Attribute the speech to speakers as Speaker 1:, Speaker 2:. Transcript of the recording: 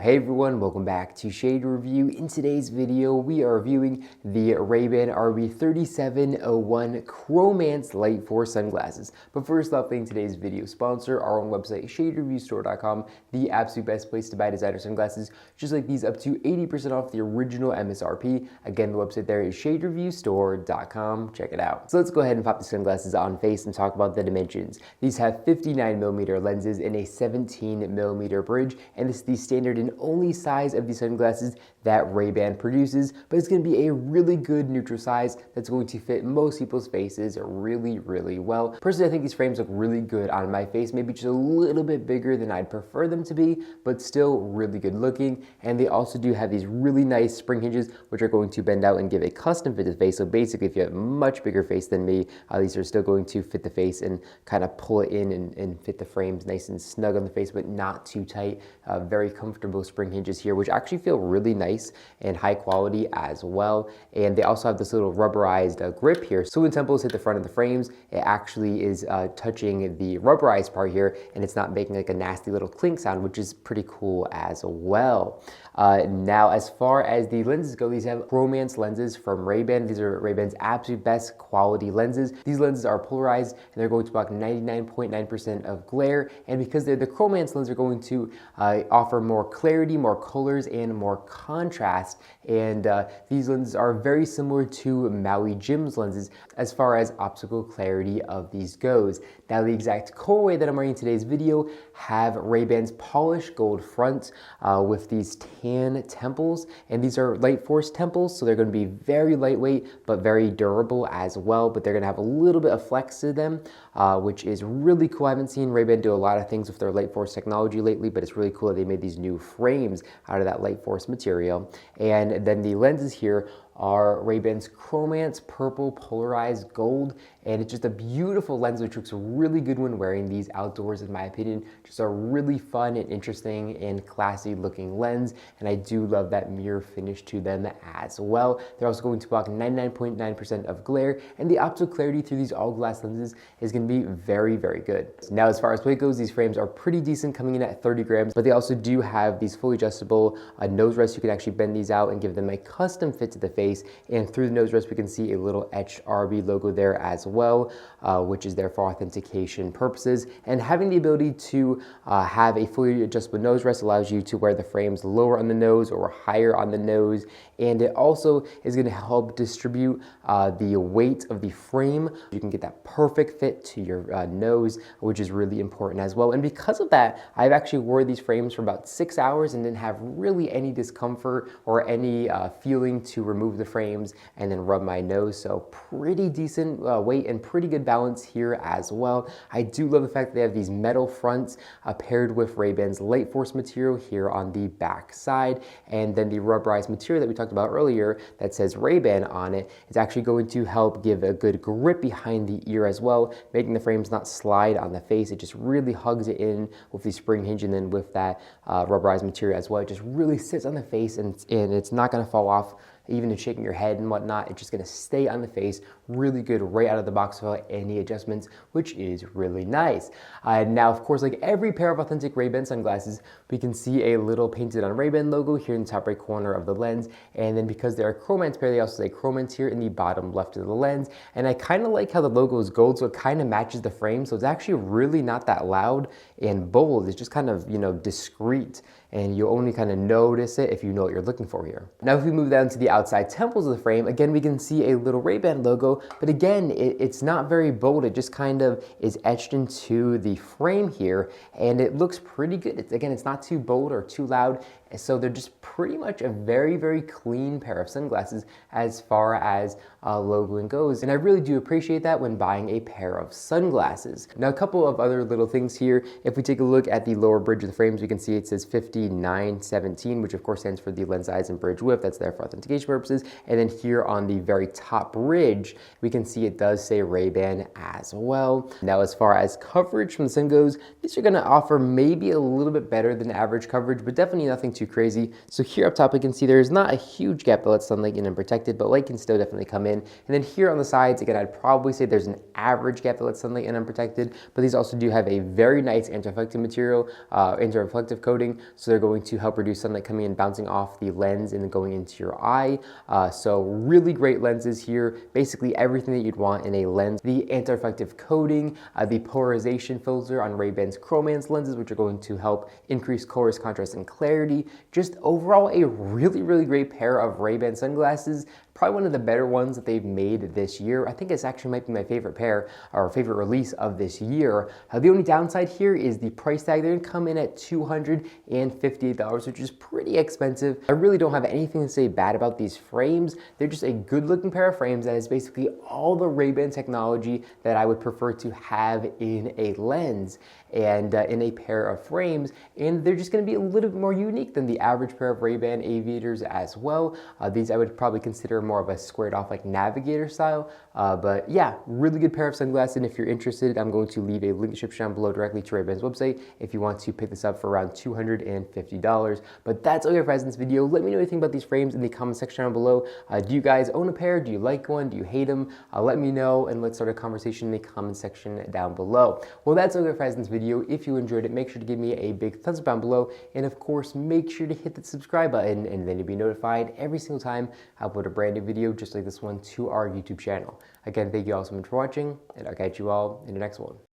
Speaker 1: Hey everyone, welcome back to Shade Review. In today's video, we are reviewing the Ray-Ban RB3701 Chrominance Liteforce sunglasses. But first off, thank today's video sponsor, our own website, shadereviewstore.com, the absolute best place to buy designer sunglasses, just like these up to 80% off the original MSRP. Again, the website there is shadereviewstore.com. Check it out. So let's go ahead and pop the sunglasses on face and talk about the dimensions. These have 59mm lenses and a 17mm bridge, and this is the standard and only size of the sunglasses that Ray-Ban produces, but it's going to be a really good neutral size that's going to fit most people's faces really well. Personally, I think these frames look really good on my face, maybe just a little bit bigger than I'd prefer them to be, but still really good looking. And they also do have these really nice spring hinges, which are going to bend out and give a custom fit to the face. So basically, if you have a much bigger face than me, these are still going to fit the face and kind of pull it in and fit the frames nice and snug on the face, but not too tight. Very comfortable spring hinges here, which actually feel really nice and high quality as well. And they also have this little rubberized grip here. So when temples hit the front of the frames, it actually is touching the rubberized part here, and it's not making like a nasty little clink sound, which is pretty cool as well. Now, as far as the lenses go, these have Chrominance lenses from Ray-Ban. These are Ray-Ban's absolute best quality lenses. These lenses are polarized, and they're going to block 99.9% of glare. And because they're the Chrominance lenses, are going to offer more clarity, more colors, and more contrast. And these lenses are very similar to Maui Jim's lenses as far as optical clarity of these goes. Now, the exact colorway that I'm wearing in today's video have Ray-Ban's polished gold front with these tan temples, and these are Liteforce temples, so they're going to be very lightweight but very durable as well, but they're going to have a little bit of flex to them, which is really cool. I haven't seen Ray-Ban do a lot of things with their Liteforce technology lately, but it's really cool that they made these new frames out of that Liteforce material. And then the lenses here are Ray-Ban's Chrominance purple polarized gold, and it's just a beautiful lens which looks really good when wearing these outdoors, in my opinion. Just a really fun and interesting and classy looking lens, and I do love that mirror finish to them as well. They're also going to block 99.9% of glare, and the optical clarity through these all glass lenses is going to be very good. Now, as far as weight goes, these frames are pretty decent, coming in at 30 grams, but they also do have these fully adjustable nose rests. You can actually bend these out and give them a custom fit to the face. And through the nose rest, we can see a little etched RB logo there as well, which is there for authentication purposes. And having the ability to have a fully adjustable nose rest allows you to wear the frames lower on the nose or higher on the nose. And it also is going to help distribute the weight of the frame. You can get that perfect fit to your nose, which is really important as well. And because of that, I've actually wore these frames for about 6 hours and didn't have really any discomfort or any feeling to remove the frames and then rub my nose. So pretty decent weight and pretty good balance here as well. I do love the fact that they have these metal fronts paired with Ray-Ban's Liteforce material here on the back side, and then the rubberized material that we talked about earlier that says Ray-Ban on it is actually going to help give a good grip behind the ear as well, making the frames not slide on the face. It just really hugs it in with the spring hinge, and then with that rubberized material as well, it just really sits on the face, and it's not going to fall off. Even if shaking your head and whatnot, it's just going to stay on the face really good right out of the box without any adjustments, which is really nice. Now, of course, like every pair of authentic Ray-Ban sunglasses, we can see a little painted on Ray-Ban logo here in the top right corner of the lens. And then because they're a Chrominance pair, they also say Chrominance here in the bottom left of the lens. And I kind of like how the logo is gold, so it kind of matches the frame. So it's actually really not that loud and bold. It's just kind of, you know, discreet, and you'll only kind of notice it if you know what you're looking for here. Now, if we move down to the outside temples of the frame, again, we can see a little Ray-Ban logo, but again, it's not very bold. It just kind of is etched into the frame here, and it looks pretty good. Again, it's not too bold or too loud. So they're just pretty much a very clean pair of sunglasses as far as logoing goes. And I really do appreciate that when buying a pair of sunglasses. Now, a couple of other little things here. If we take a look at the lower bridge of the frames, we can see it says 5917, which of course stands for the lens size and bridge width. That's there for authentication purposes. And then here on the very top bridge, we can see it does say Ray-Ban as well. Now, as far as coverage from the sun goes, these are gonna offer maybe a little bit better than average coverage, but definitely nothing too crazy. So here up top, we can see there's not a huge gap that lets sunlight in unprotected, but light can still definitely come in. And then here on the sides, again, I'd probably say there's an average gap that lets sunlight in unprotected, but these also do have a very nice anti-reflective material, anti-reflective coating, so so they're going to help reduce sunlight coming in, bouncing off the lens and then going into your eye. So really great lenses here, basically everything that you'd want in a lens. The anti-reflective coating, the polarization filter on Ray-Ban's Chrominance lenses, which are going to help increase colors, contrast, and clarity. Just overall a really great pair of Ray-Ban sunglasses. Probably one of the better ones that they've made this year. I think this actually might be my favorite pair or favorite release of this year. The only downside here is the price tag. They're gonna come in at $258, which is pretty expensive. I really don't have anything to say bad about these frames. They're just a good looking pair of frames that is basically all the Ray-Ban technology that I would prefer to have in a lens and in a pair of frames, and they're just going to be a little bit more unique than the average pair of Ray-Ban aviators as well. These I would probably consider more of a squared off like navigator style, but yeah, really good pair of sunglasses. And if you're interested, I'm going to leave a link in the description down below directly to Ray-Ban's website if you want to pick this up for around $250. But that's all I have for in this video. Let me know anything about these frames in the comment section down below. Do you guys own a pair? Do you like one? Do you hate them? Let me know, and let's start a conversation in the comment section down below. Well, that's all I have for in this video. If you enjoyed it, make sure to give me a big thumbs up down below, and of course make sure to hit the subscribe button, and then you'll be notified every single time I upload a brand new video just like this one to our YouTube channel. Again, thank you all so much for watching, and I'll catch you all in the next one.